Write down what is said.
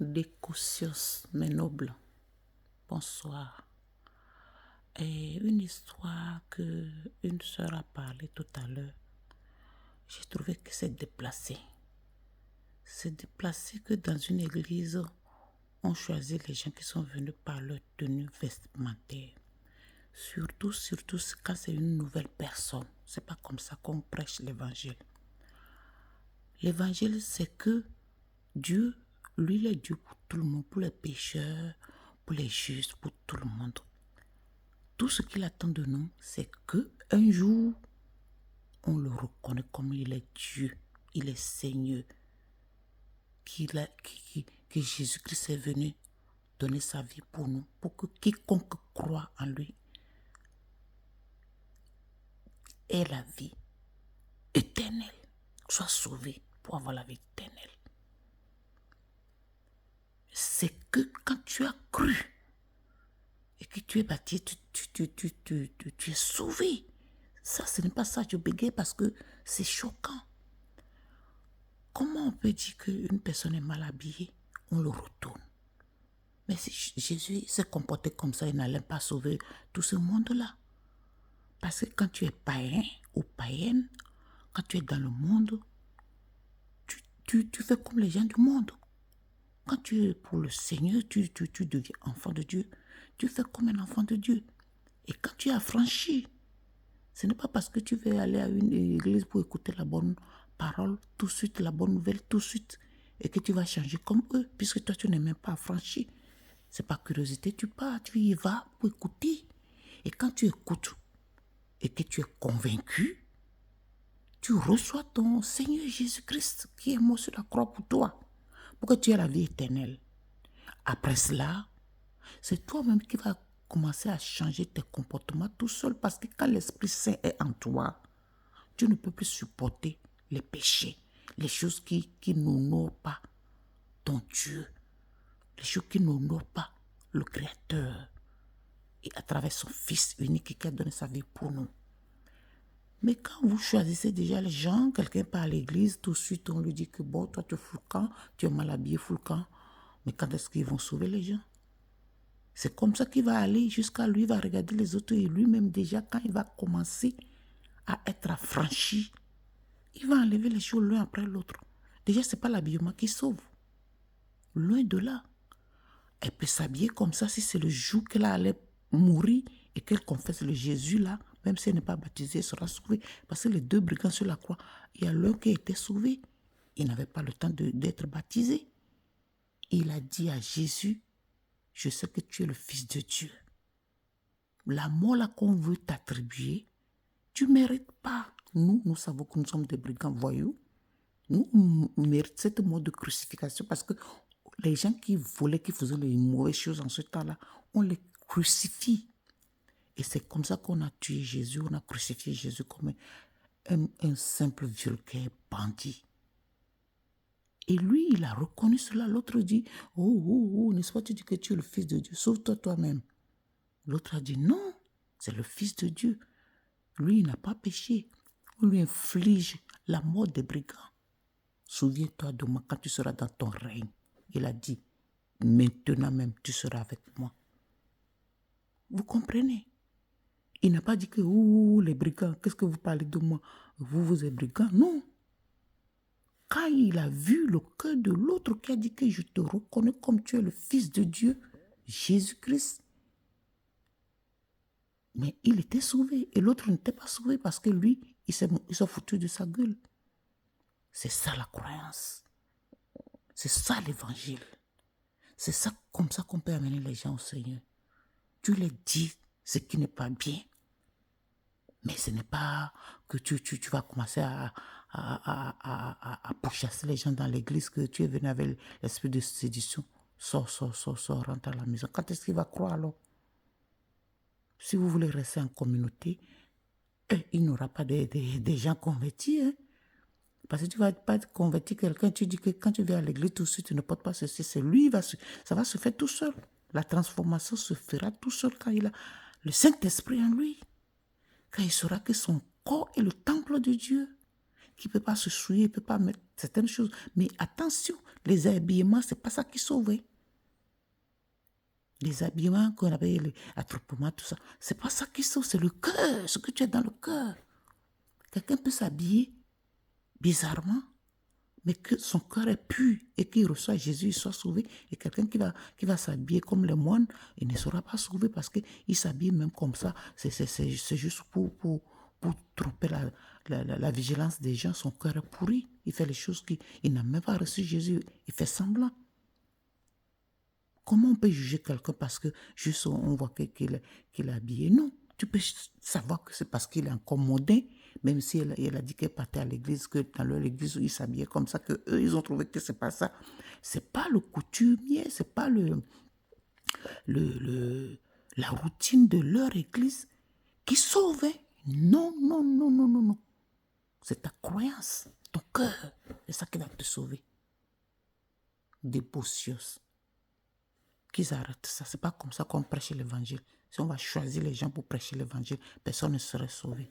Décocios, mes nobles, bonsoir. Et une histoire que une sœur a parlé tout à l'heure, j'ai trouvé que c'est déplacé. C'est déplacé que dans une église, on choisit les gens qui sont venus par leur tenue vestimentaire. Surtout quand c'est une nouvelle personne. C'est pas comme ça qu'on prêche l'évangile. L'évangile, c'est que Dieu, lui, il est Dieu pour tout le monde, pour les pécheurs, pour les justes, pour tout le monde. Tout ce qu'il attend de nous, c'est que un jour, on le reconnaît comme il est Dieu, il est Seigneur, que Jésus-Christ est venu donner sa vie pour nous, pour que quiconque croit en lui ait la vie éternelle, soit sauvé pour avoir la vie éternelle. C'est que quand tu as cru et que tu es baptisé, tu es sauvé. Ça, ce n'est pas ça, je bégaye parce que c'est choquant. Comment on peut dire qu'une personne est mal habillée, on le retourne? Mais si Jésus s'est comporté comme ça, il n'allait pas sauver tout ce monde-là. Parce que quand tu es païen ou païenne, quand tu es dans le monde, tu fais comme les gens du monde. Quand tu es pour le Seigneur, tu deviens enfant de Dieu. Tu fais comme un enfant de Dieu. Et quand tu es affranchi, ce n'est pas parce que tu veux aller à une église pour écouter la bonne parole tout de suite, la bonne nouvelle tout de suite, et que tu vas changer comme eux, puisque toi tu n'es même pas affranchi. C'est par curiosité, tu pars, tu y vas pour écouter. Et quand tu écoutes et que tu es convaincu, tu reçois ton Seigneur Jésus-Christ qui est mort sur la croix pour toi, pour que tu aies la vie éternelle. Après cela, c'est toi-même qui vas commencer à changer tes comportements tout seul, parce que quand l'Esprit Saint est en toi, tu ne peux plus supporter les péchés, les choses qui n'honorent pas ton Dieu, les choses qui n'honorent pas le Créateur, et à travers son Fils unique qui a donné sa vie pour nous. Mais quand vous choisissez déjà les gens, quelqu'un part à l'église, tout de suite on lui dit que bon, toi tu es fou le camp, tu es mal habillé fou le camp. Mais quand est-ce qu'ils vont sauver les gens? C'est comme ça qu'il va aller jusqu'à lui, il va regarder les autres, et lui-même déjà, quand il va commencer à être affranchi, il va enlever les choses l'un après l'autre. Déjà, ce n'est pas l'habillement qui sauve. Loin de là. Elle peut s'habiller comme ça si c'est le jour qu'elle allait mourir et qu'elle confesse le Jésus là, même si elle n'est pas baptisée, elle sera sauvée. Parce que les deux brigands sur la croix, il y a l'un qui a été sauvé. Il n'avait pas le temps d'être baptisé. Il a dit à Jésus, je sais que tu es le Fils de Dieu. La mort là qu'on veut t'attribuer, tu ne mérites pas. Nous savons que nous sommes des brigands voyous. Nous, on mérite cette mort de crucifixion parce que les gens qui volaient, qui faisaient les mauvaises choses en ce temps-là, on les crucifie. Et c'est comme ça qu'on a tué Jésus, on a crucifié Jésus comme un simple vulgaire bandit. Et lui, il a reconnu cela. L'autre dit, oh, n'est-ce pas, tu dis que tu es le Fils de Dieu, sauve-toi toi-même. L'autre a dit, non, c'est le Fils de Dieu. Lui, il n'a pas péché. On lui inflige la mort des brigands. Souviens-toi de moi quand tu seras dans ton règne. Il a dit, maintenant même, tu seras avec moi. Vous comprenez? Il n'a pas dit que, les brigands, qu'est-ce que vous parlez de moi? Vous êtes brigands? Non. Quand il a vu le cœur de l'autre qui a dit que je te reconnais comme tu es le Fils de Dieu, Jésus-Christ, mais il était sauvé. Et l'autre n'était pas sauvé parce que lui, il s'est foutu de sa gueule. C'est ça la croyance. C'est ça l'évangile. C'est ça, comme ça qu'on peut amener les gens au Seigneur. Tu leur dis ce qui n'est pas bien. Mais ce n'est pas que tu vas commencer à pourchasser les gens dans l'église, que tu es venu avec l'esprit de séduction. Sors, rentre à la maison. Quand est-ce qu'il va croire alors? Si vous voulez rester en communauté, il n'y aura pas des gens convertis. Hein? Parce que tu ne vas pas convertir quelqu'un, tu dis que quand tu viens à l'église, tout de suite, tu ne portes pas ceci, c'est lui, ça va se faire tout seul. La transformation se fera tout seul quand il a le Saint-Esprit en lui. Quand il saura que son corps est le temple de Dieu, qu'il ne peut pas se souiller, il ne peut pas mettre certaines choses. Mais attention, les habillements, c'est pas ça qui sauve. Les habillements qu'on appelle les attroupements, tout ça, c'est pas ça qui sauve, c'est le cœur, ce que tu as dans le cœur. Quelqu'un peut s'habiller bizarrement, mais que son cœur est pur et qu'il reçoit Jésus, il soit sauvé. Et quelqu'un qui va s'habiller comme les moines, il ne sera pas sauvé parce qu'il s'habille même comme ça. C'est juste pour tromper la vigilance des gens. Son cœur est pourri. Il fait les choses qu'il n'a même pas reçu Jésus. Il fait semblant. Comment on peut juger quelqu'un parce que juste on voit qu'il est habillé? Non, tu peux savoir que c'est parce qu'il est incommodé, même si elle a dit qu'elle partait à l'église, que dans leur église où ils s'habillaient comme ça, que eux ils ont trouvé que c'est pas ça. C'est pas le coutumier, c'est pas la routine de leur église qui sauvait. Non, non, non, non, non, non. C'est ta croyance, ton cœur, c'est ça qui va te sauver. Des bocios. Qu'ils arrêtent ça. C'est pas comme ça qu'on prêche l'évangile. Si on va choisir les gens pour prêcher l'évangile, personne ne serait sauvé.